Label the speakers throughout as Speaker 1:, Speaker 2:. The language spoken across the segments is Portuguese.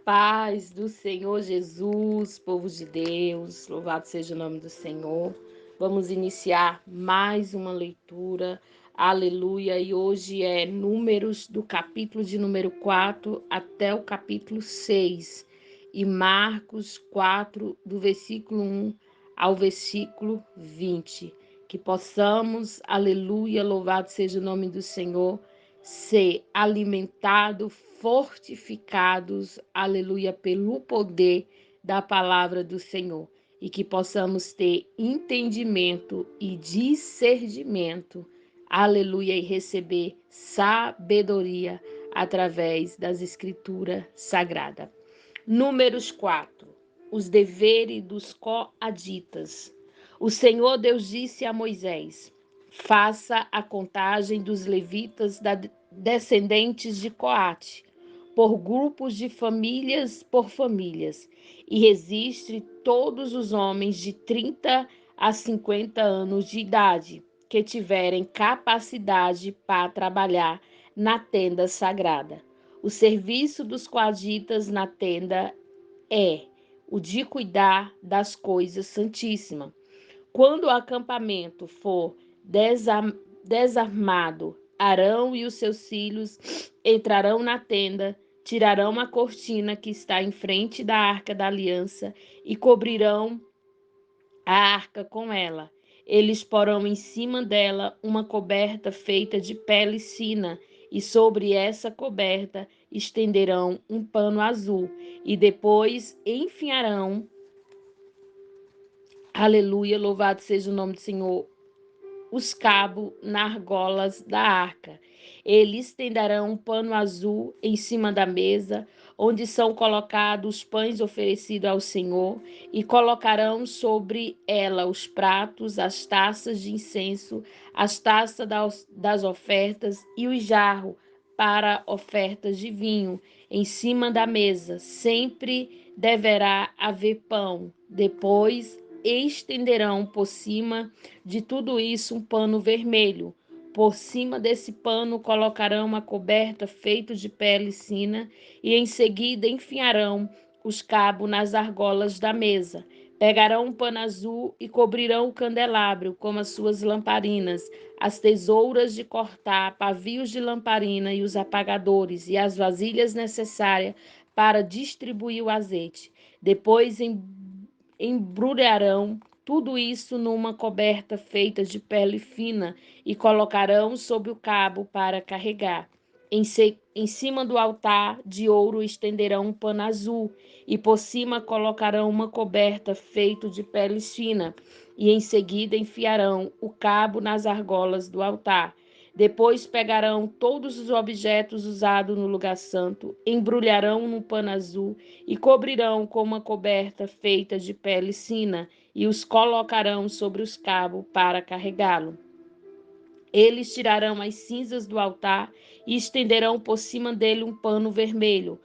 Speaker 1: paz do Senhor Jesus, povo de Deus, louvado seja o nome do Senhor. Vamos iniciar mais uma leitura, aleluia, e hoje é Números, do capítulo de número 4 até o capítulo 6, e Marcos 4, do versículo 1 ao versículo 20. Que possamos, aleluia, louvado seja o nome do Senhor, ser alimentados, fortificados, aleluia, pelo poder da palavra do Senhor. E que possamos ter entendimento e discernimento, aleluia, e receber sabedoria através das Escrituras Sagradas. Números 4. Os deveres dos coaditas. O Senhor Deus disse a Moisés: faça a contagem dos levitas descendentes de Coate, por grupos de famílias por famílias, e registre todos os homens de 30 a 50 anos de idade que tiverem capacidade para trabalhar na tenda sagrada. O serviço dos coaditas na tenda é o de cuidar das coisas santíssimas. Quando o acampamento for desarmado, Arão e os seus filhos entrarão na tenda, tirarão a cortina que está em frente da arca da aliança e cobrirão a arca com ela. Eles porão em cima dela uma coberta feita de pele fina, e sobre essa coberta estenderão um pano azul, e depois enfiarão, aleluia, louvado seja o nome do Senhor, os cabos nas argolas da arca. Eles estenderão um pano azul em cima da mesa, onde são colocados os pães oferecidos ao Senhor, e colocarão sobre ela os pratos, as taças de incenso, as taças das ofertas e os jarros para ofertas de vinho em cima da mesa. Sempre deverá haver pão. Depois estenderão por cima de tudo isso um pano vermelho. Por cima desse pano colocarão uma coberta feita de pele fina e em seguida enfiarão os cabos nas argolas da mesa. Pegarão um pano azul e cobrirão o candelabro com as suas lamparinas, as tesouras de cortar, pavios de lamparina e os apagadores e as vasilhas necessárias para distribuir o azeite. Depois embrulharão tudo isso numa coberta feita de pele fina e colocarão sobre o cabo para carregar. Em cima do altar de ouro estenderão um pano azul e por cima colocarão uma coberta feita de pele fina e em seguida enfiarão o cabo nas argolas do altar. Depois pegarão todos os objetos usados no lugar santo, embrulharão num pano azul e cobrirão com uma coberta feita de pele fina e os colocarão sobre os cabos para carregá-lo. Eles tirarão as cinzas do altar e estenderão por cima dele um pano vermelho.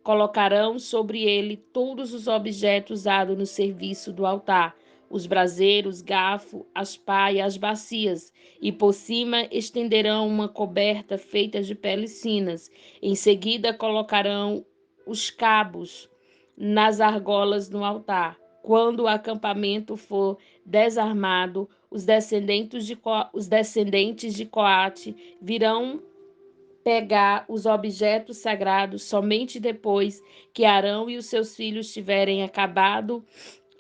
Speaker 1: Colocarão sobre ele todos os objetos usados no serviço do altar, os braseiros, garfo, as pás e as bacias, e por cima estenderão uma coberta feita de peles finas. Em seguida colocarão os cabos nas argolas no altar. Quando o acampamento for desarmado, os descendentes de Coate virão pegar os objetos sagrados somente depois que Arão e os seus filhos tiverem acabado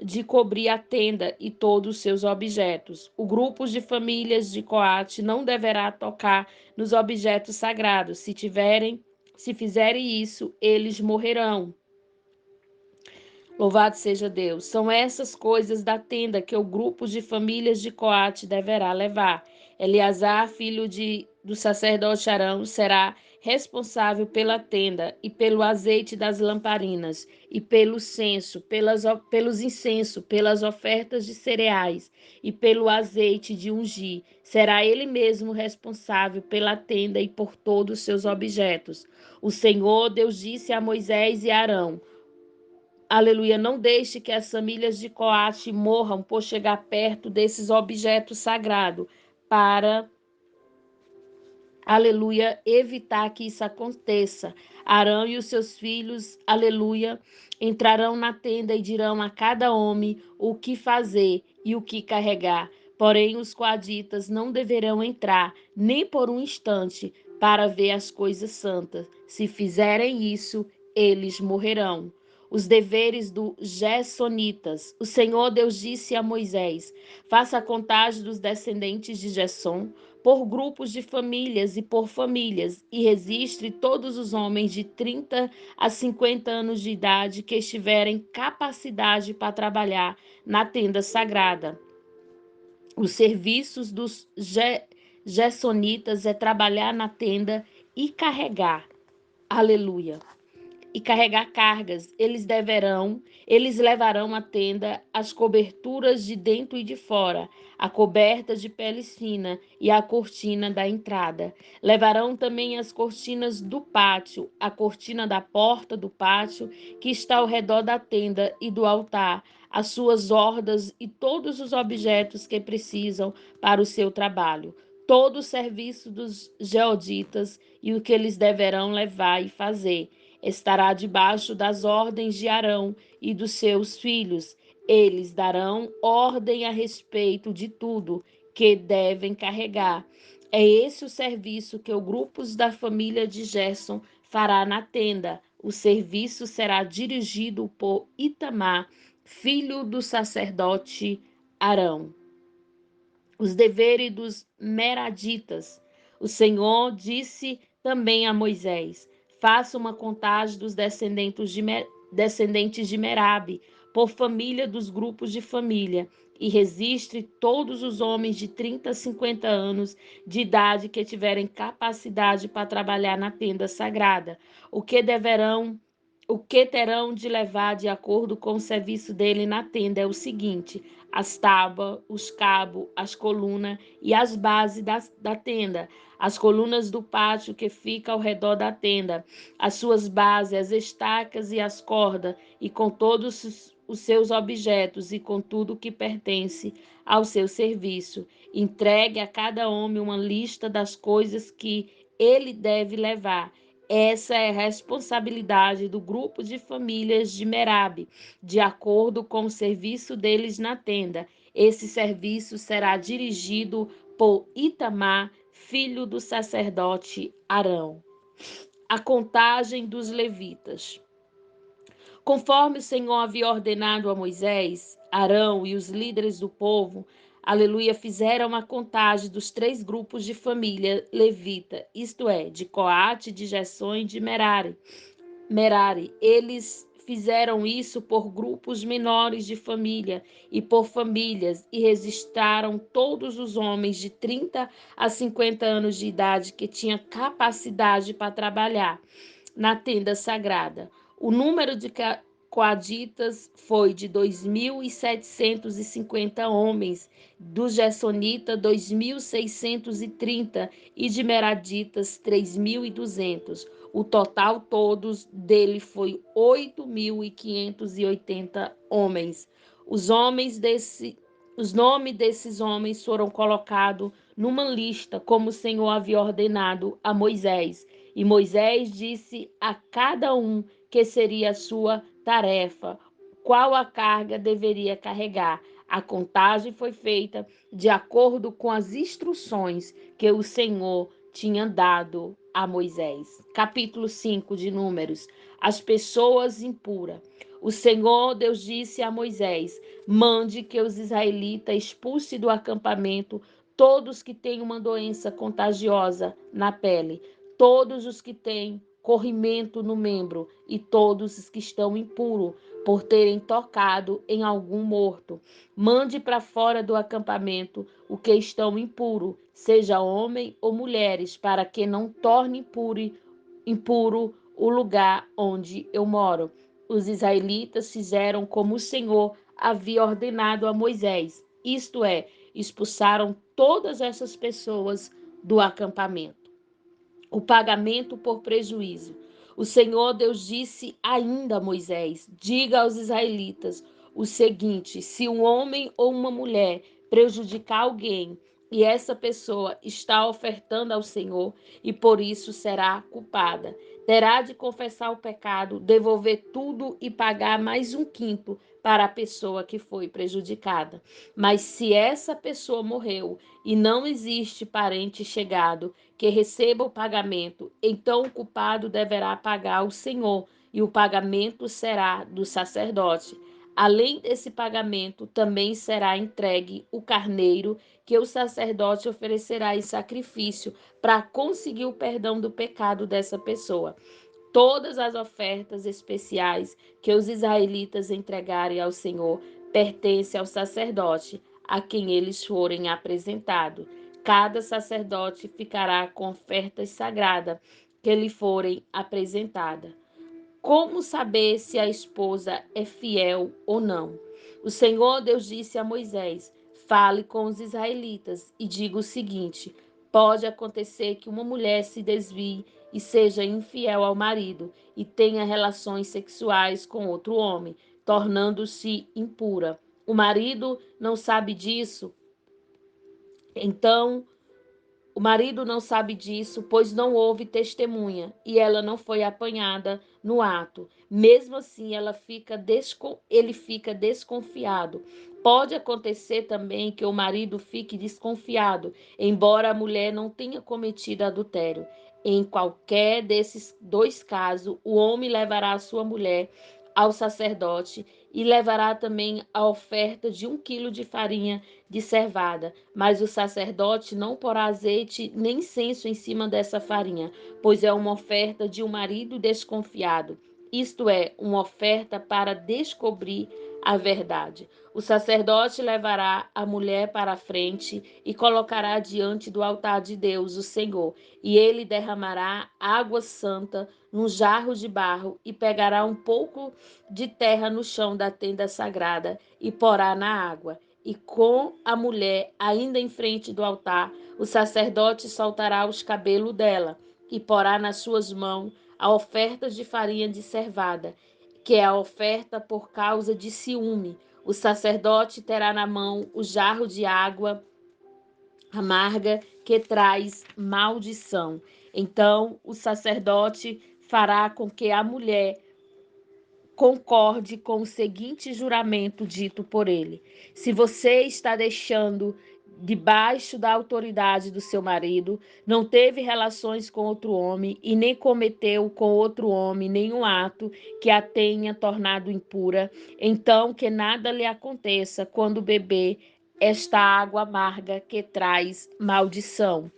Speaker 1: de cobrir a tenda e todos os seus objetos. O grupo de famílias de Coate não deverá tocar nos objetos sagrados. Se fizerem isso, eles morrerão. Louvado seja Deus. São essas coisas da tenda que o grupo de famílias de Coate deverá levar. Eleazar, filho do sacerdote Arão, será responsável pela tenda e pelo azeite das lamparinas e pelo censo, pelos incensos, pelas ofertas de cereais e pelo azeite de ungir. Será ele mesmo responsável pela tenda e por todos os seus objetos. O Senhor Deus disse a Moisés e Arão: aleluia, não deixe que as famílias de Coate morram por chegar perto desses objetos sagrados, para, aleluia, evitar que isso aconteça. Arão e os seus filhos, aleluia, entrarão na tenda e dirão a cada homem o que fazer e o que carregar. Porém, os coaditas não deverão entrar, nem por um instante, para ver as coisas santas. Se fizerem isso, eles morrerão. Os deveres dos Gersonitas. O Senhor Deus disse a Moisés: faça a contagem dos descendentes de Gerson, por grupos de famílias e por famílias, e registre todos os homens de 30 a 50 anos de idade que estiverem capacidade para trabalhar na tenda sagrada. Os serviços dos Gersonitas é trabalhar na tenda e carregar. Aleluia. E carregar cargas. Eles levarão à tenda as coberturas de dentro e de fora, a coberta de pele fina e a cortina da entrada. Levarão também as cortinas do pátio, a cortina da porta do pátio que está ao redor da tenda e do altar, as suas hordas e todos os objetos que precisam para o seu trabalho. Todo o serviço dos geoditas e o que eles deverão levar e fazer estará debaixo das ordens de Arão e dos seus filhos. Eles darão ordem a respeito de tudo que devem carregar. É esse o serviço que o grupo da família de Gerson fará na tenda. O serviço será dirigido por Itamar, filho do sacerdote Arão. Os deveres dos Meraditas. O Senhor disse também a Moisés: faça uma contagem dos descendentes de Merabe, por família dos grupos de família, e registre todos os homens de 30 a 50 anos de idade que tiverem capacidade para trabalhar na tenda sagrada. O que terão de levar de acordo com o serviço dele na tenda é o seguinte: as tábuas, os cabos, as colunas e as bases da tenda, as colunas do pátio que fica ao redor da tenda, as suas bases, as estacas e as cordas, e com todos os seus objetos e com tudo que pertence ao seu serviço. Entregue a cada homem uma lista das coisas que ele deve levar. Essa é a responsabilidade do grupo de famílias de Merabe, de acordo com o serviço deles na tenda. Esse serviço será dirigido por Itamar, filho do sacerdote Arão. A contagem dos levitas. Conforme o Senhor havia ordenado a Moisés, Arão e os líderes do povo, aleluia, fizeram a contagem dos 3 grupos de família levita, isto é, de Coate, de Gerson e de Merari. Eles fizeram isso por grupos menores de família e por famílias e registraram todos os homens de 30 a 50 anos de idade que tinham capacidade para trabalhar na tenda sagrada. O número de coaditas foi de 2.750 homens, dos Gersonitas 2.630 e de Meraditas 3.200. O total todos dele foi 8.580 homens. Os nomes desses homens foram colocados numa lista, como o Senhor havia ordenado a Moisés. E Moisés disse a cada um que seria a sua tarefa, qual a carga deveria carregar. A contagem foi feita de acordo com as instruções que o Senhor tinha dado a Moisés. Capítulo 5 de Números. As pessoas impuras. O Senhor Deus disse a Moisés: mande que os israelitas expulsem do acampamento todos que têm uma doença contagiosa na pele, todos os que têm corrimento no membro e todos os que estão impuros por terem tocado em algum morto. Mande para fora do acampamento o que estão impuros, seja homem ou mulheres, para que não torne impuro o lugar onde eu moro. Os israelitas fizeram como o Senhor havia ordenado a Moisés, isto é, expulsaram todas essas pessoas do acampamento. O pagamento por prejuízo. O Senhor Deus disse ainda a Moisés: diga aos israelitas o seguinte: se um homem ou uma mulher prejudicar alguém e essa pessoa está ofertando ao Senhor e por isso será culpada, Terá de confessar o pecado, devolver tudo e pagar mais um quinto para a pessoa que foi prejudicada. Mas se essa pessoa morreu e não existe parente chegado que receba o pagamento, então o culpado deverá pagar ao Senhor e o pagamento será do sacerdote. Além desse pagamento, também será entregue o carneiro que o sacerdote oferecerá em sacrifício para conseguir o perdão do pecado dessa pessoa. Todas as ofertas especiais que os israelitas entregarem ao Senhor pertencem ao sacerdote, a quem eles forem apresentados. Cada sacerdote ficará com ofertas sagradas que lhe forem apresentadas. Como saber se a esposa é fiel ou não? O Senhor Deus disse a Moisés: Fale com os israelitas e diga o seguinte: pode acontecer que uma mulher se desvie e seja infiel ao marido e tenha relações sexuais com outro homem, tornando-se impura. O marido não sabe disso, então o marido não sabe disso, pois não houve testemunha e ela não foi apanhada no ato. Mesmo assim, ele fica desconfiado. Pode acontecer também que o marido fique desconfiado, embora a mulher não tenha cometido adultério. Em qualquer desses dois casos, o homem levará a sua mulher ao sacerdote e levará também a oferta de 1 quilo de farinha de cevada, mas o sacerdote não porá azeite nem incenso em cima dessa farinha, pois é uma oferta de um marido desconfiado, isto é, uma oferta para descobrir a verdade. O sacerdote levará a mulher para a frente e colocará diante do altar de Deus, o Senhor, e ele derramará água santa num jarro de barro e pegará um pouco de terra no chão da tenda sagrada e porá na água. E com a mulher ainda em frente do altar, o sacerdote soltará os cabelos dela e porá nas suas mãos a oferta de farinha de cevada, que é a oferta por causa de ciúme. O sacerdote terá na mão o jarro de água amarga que traz maldição. Então, o sacerdote fará com que a mulher concorde com o seguinte juramento dito por ele: se você está deixando debaixo da autoridade do seu marido, não teve relações com outro homem e nem cometeu com outro homem nenhum ato que a tenha tornado impura, então que nada lhe aconteça quando beber esta água amarga que traz maldição.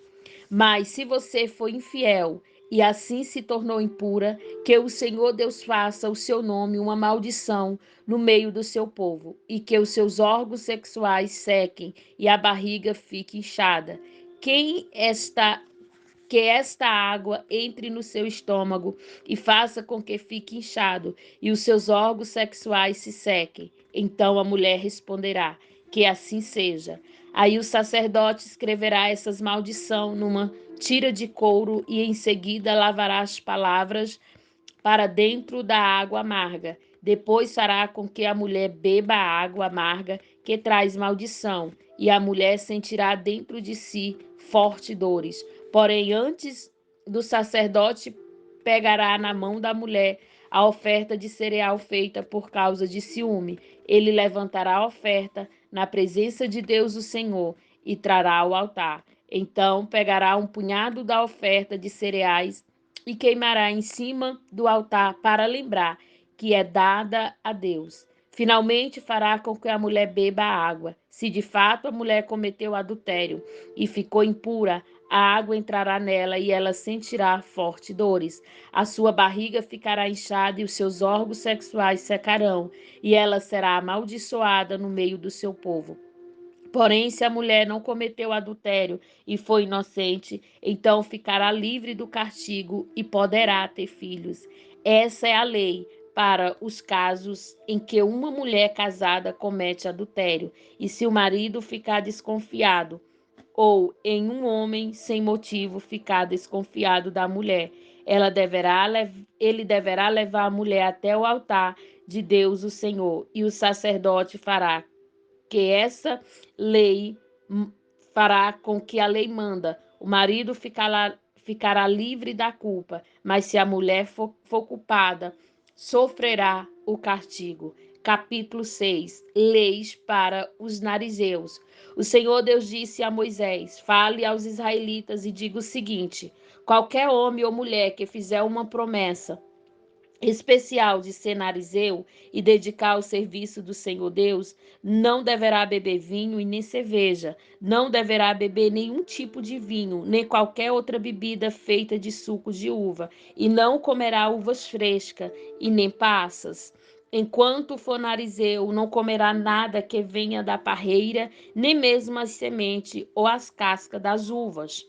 Speaker 1: Mas se você foi infiel e assim se tornou impura, que o Senhor Deus faça o seu nome uma maldição no meio do seu povo, e que os seus órgãos sexuais sequem e a barriga fique inchada. Quem está que esta água entre no seu estômago e faça com que fique inchado e os seus órgãos sexuais se sequem. Então a mulher responderá: que assim seja. Aí o sacerdote escreverá essas maldições numa tira de couro e em seguida lavará as palavras para dentro da água amarga. Depois fará com que a mulher beba a água amarga que traz maldição, e a mulher sentirá dentro de si fortes dores. Porém, antes do sacerdote pegará na mão da mulher a oferta de cereal feita por causa de ciúme. Ele levantará a oferta na presença de Deus, o Senhor, e trará ao altar. Então pegará um punhado da oferta de cereais e queimará em cima do altar para lembrar que é dada a Deus. Finalmente fará com que a mulher beba a água. Se de fato a mulher cometeu adultério e ficou impura, a água entrará nela e ela sentirá fortes dores. A sua barriga ficará inchada e os seus órgãos sexuais secarão, e ela será amaldiçoada no meio do seu povo. Porém, se a mulher não cometeu adultério e foi inocente, então ficará livre do castigo e poderá ter filhos. Essa é a lei para os casos em que uma mulher casada comete adultério e se o marido ficar desconfiado, ou em um homem sem motivo ficar desconfiado da mulher, ele deverá levar a mulher até o altar de Deus, o Senhor, e o sacerdote fará que essa lei fará com que a lei manda. O marido ficará livre da culpa, mas se a mulher for culpada, sofrerá o castigo. Capítulo 6. Leis para os narizeus. O Senhor Deus disse a Moisés: fale aos israelitas e diga o seguinte: qualquer homem ou mulher que fizer uma promessa especial de ser narizeu e dedicar ao serviço do Senhor Deus, não deverá beber vinho e nem cerveja, não deverá beber nenhum tipo de vinho, nem qualquer outra bebida feita de suco de uva, e não comerá uvas frescas e nem passas. Enquanto for narizeu, não comerá nada que venha da parreira, nem mesmo as sementes ou as cascas das uvas.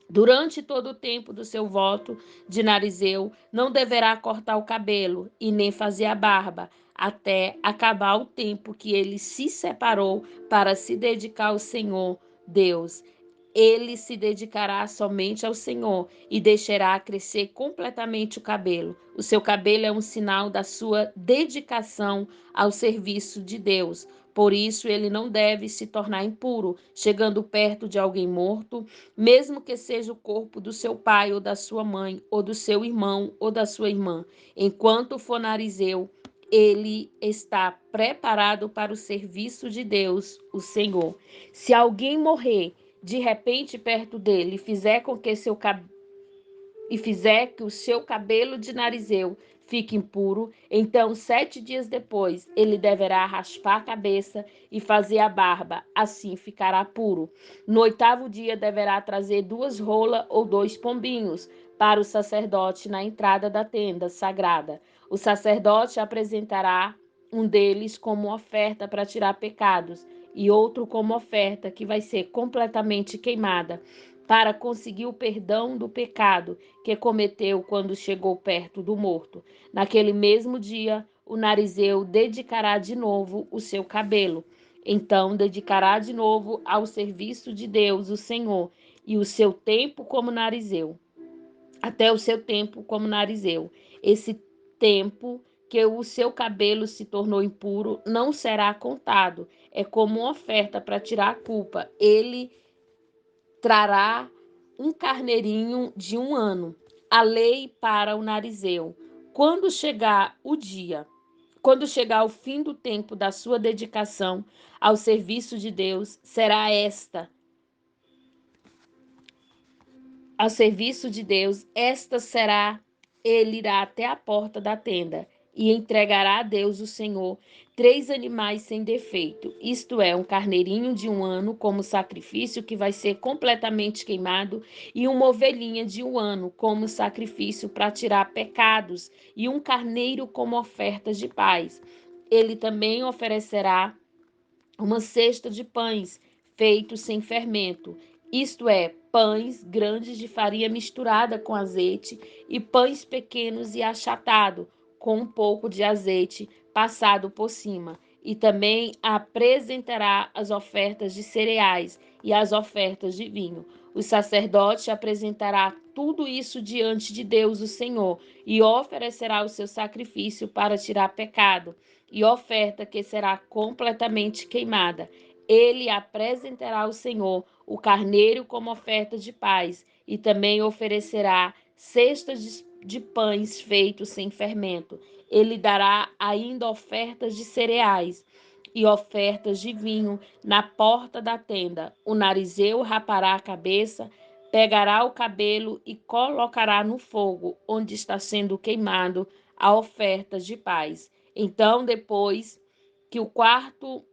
Speaker 1: Durante todo o tempo do seu voto de narizeu, não deverá cortar o cabelo e nem fazer a barba, até acabar o tempo que ele se separou para se dedicar ao Senhor Deus. Ele se dedicará somente ao Senhor e deixará crescer completamente o cabelo. O seu cabelo é um sinal da sua dedicação ao serviço de Deus. Por isso, ele não deve se tornar impuro, chegando perto de alguém morto, mesmo que seja o corpo do seu pai ou da sua mãe, ou do seu irmão ou da sua irmã. Enquanto for narizeu, ele está preparado para o serviço de Deus, o Senhor. Se alguém morrer de repente perto dele e fizer que o seu cabelo de narizeu fique impuro, então 7 dias depois ele deverá raspar a cabeça e fazer a barba, assim ficará puro. No 8º dia deverá trazer 2 rolas ou 2 pombinhos para o sacerdote na entrada da tenda sagrada. O sacerdote apresentará um deles como oferta para tirar pecados e outro como oferta que vai ser completamente queimada, para conseguir o perdão do pecado que cometeu quando chegou perto do morto. Naquele mesmo dia, o narizeu dedicará de novo o seu cabelo. Então, dedicará de novo ao serviço de Deus, o Senhor, e o seu tempo como narizeu, até o seu tempo como narizeu. Esse tempo que o seu cabelo se tornou impuro não será contado. É como uma oferta para tirar a culpa. Ele trará um carneirinho de 1 ano. A lei para o narizeu. Quando chegar o dia, quando chegar o fim do tempo da sua dedicação ao serviço de Deus, será esta ao serviço de Deus, esta será, ele irá até a porta da tenda e entregará a Deus o Senhor 3 animais sem defeito, isto é, um carneirinho de 1 ano como sacrifício que vai ser completamente queimado, e uma ovelhinha de 1 ano como sacrifício para tirar pecados, e um carneiro como oferta de paz. Ele também oferecerá uma cesta de pães feitos sem fermento, isto é, pães grandes de farinha misturada com azeite e pães pequenos e achatados, com um pouco de azeite passado por cima. E também apresentará as ofertas de cereais e as ofertas de vinho. O sacerdote apresentará tudo isso diante de Deus, o Senhor, e oferecerá o seu sacrifício para tirar pecado, e oferta que será completamente queimada. Ele apresentará ao Senhor o carneiro como oferta de paz, e também oferecerá cestas de pães feitos sem fermento. Ele dará ainda ofertas de cereais e ofertas de vinho na porta da tenda. O narizeu rapará a cabeça, pegará o cabelo e colocará no fogo, onde está sendo queimado a oferta de paz. Então, depois que o quarto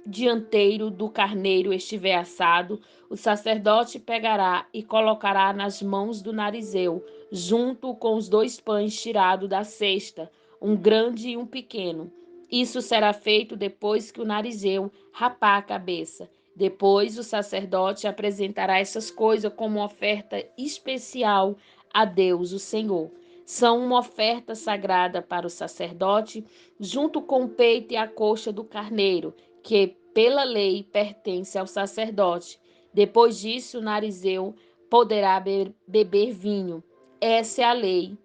Speaker 1: dianteiro do carneiro estiver assado, o sacerdote pegará e colocará nas mãos do narizeu, junto com os 2 pães tirados da cesta, um grande e um pequeno. Isso será feito depois que o narizeu rapar a cabeça. Depois o sacerdote apresentará essas coisas como oferta especial a Deus, o Senhor. São uma oferta sagrada para o sacerdote, junto com o peito e a coxa do carneiro, que pela lei pertence ao sacerdote. Depois disso, o narizeu poderá beber vinho. Essa é a lei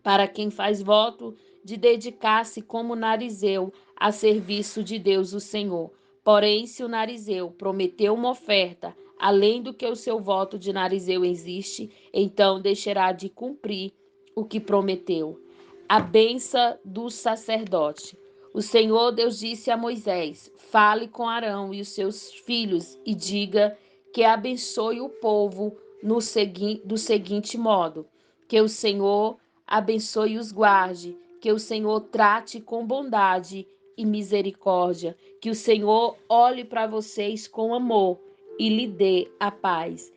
Speaker 1: para quem faz voto de dedicar-se como narizeu a serviço de Deus o Senhor. Porém, se o narizeu prometeu uma oferta além do que o seu voto de Narizeu existe, então deixará de cumprir o que prometeu. A benção do sacerdote. O Senhor Deus disse a Moisés: fale com Arão e os seus filhos e diga que abençoe o povo do seguinte modo: que o Senhor abençoe e os guarde, que o Senhor trate com bondade e misericórdia, que o Senhor olhe para vocês com amor e lhe dê a paz.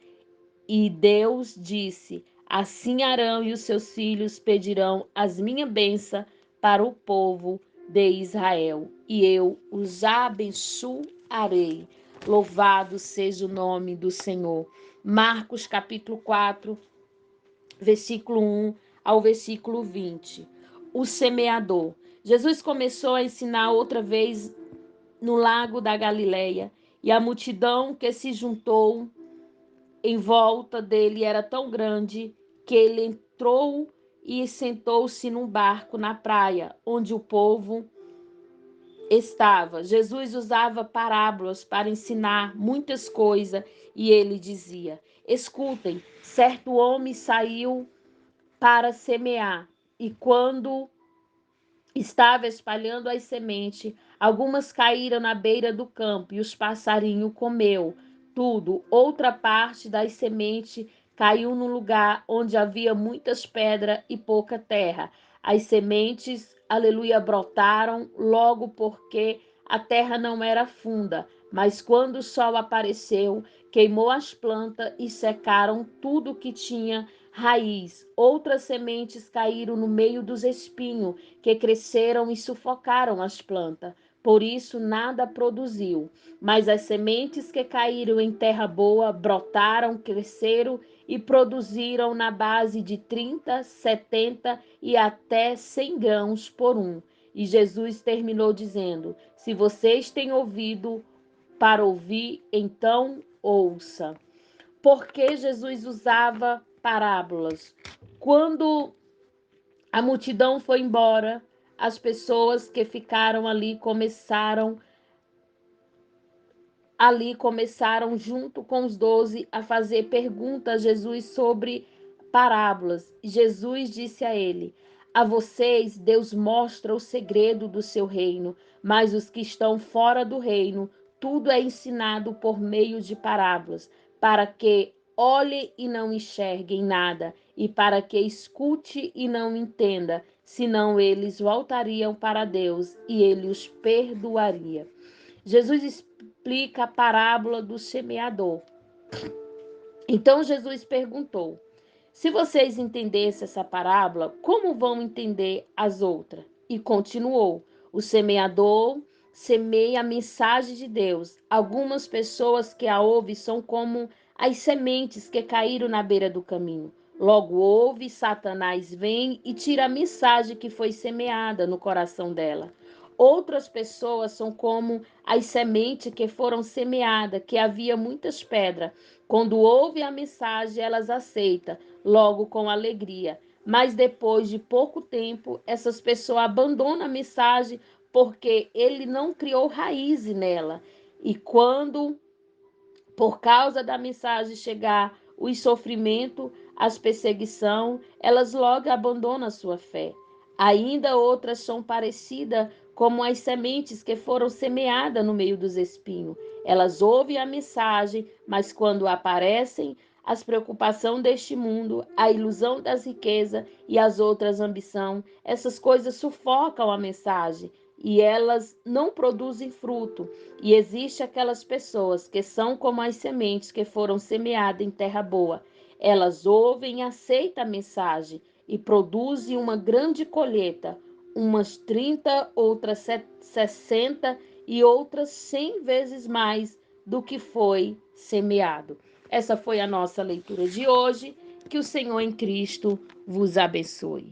Speaker 1: E Deus disse: assim Arão e os seus filhos pedirão as minhas bênçãos para o povo de Israel, e eu os abençoarei. Louvado seja o nome do Senhor. Marcos capítulo 4, versículo 1 ao versículo 20. O semeador. Jesus começou a ensinar outra vez no lago da Galileia, e a multidão que se juntou em volta dele era tão grande que ele entrou e sentou-se num barco na praia, onde o povo estava. Jesus usava parábolas para ensinar muitas coisas e ele dizia: escutem, certo homem saiu para semear e quando estava espalhando as sementes, algumas caíram na beira do campo e os passarinhos comeu tudo. Outra parte das sementes caiu num lugar onde havia muitas pedras e pouca terra. As sementes, aleluia, brotaram logo porque a terra não era funda, mas quando o sol apareceu, queimou as plantas e secaram tudo que tinha raiz. Outras sementes caíram no meio dos espinhos, que cresceram e sufocaram as plantas. Por isso nada produziu. Mas as sementes que caíram em terra boa brotaram, cresceram e produziram na base de 30, 70 e até 100 grãos por um. E Jesus terminou dizendo: se vocês têm ouvido para ouvir, então ouça. Por que Jesus usava parábolas? Quando a multidão foi embora, as pessoas que ficaram começaram junto com os 12 a fazer perguntas a Jesus sobre parábolas. Jesus disse a ele: a vocês Deus mostra o segredo do seu reino, mas os que estão fora do reino, tudo é ensinado por meio de parábolas, para que olhe e não enxerguem nada, e para que escute e não entenda, senão eles voltariam para Deus e ele os perdoaria. Jesus explica a parábola do semeador. Então Jesus perguntou: se vocês entendessem essa parábola, como vão entender as outras? E continuou: o semeador semeia a mensagem de Deus. Algumas pessoas que a ouvem são como as sementes que caíram na beira do caminho. Logo ouve, Satanás vem e tira a mensagem que foi semeada no coração dela. Outras pessoas são como as sementes que foram semeadas, que havia muitas pedras. Quando ouve a mensagem, elas aceitam, logo com alegria. Mas depois de pouco tempo, essas pessoas abandonam a mensagem porque ele não criou raízes nela. E quando, por causa da mensagem chegar, os sofrimentos, as perseguição, elas logo abandonam a sua fé. Ainda outras são parecidas como as sementes que foram semeadas no meio dos espinhos. Elas ouvem a mensagem, mas quando aparecem as preocupações deste mundo, a ilusão das riquezas e as outras ambições, essas coisas sufocam a mensagem e elas não produzem fruto. E existe aquelas pessoas que são como as sementes que foram semeadas em terra boa. Elas ouvem e aceitam a mensagem e produzem uma grande colheita, umas 30, outras 60 e outras 100 vezes mais do que foi semeado. Essa foi a nossa leitura de hoje. Que o Senhor em Cristo vos abençoe.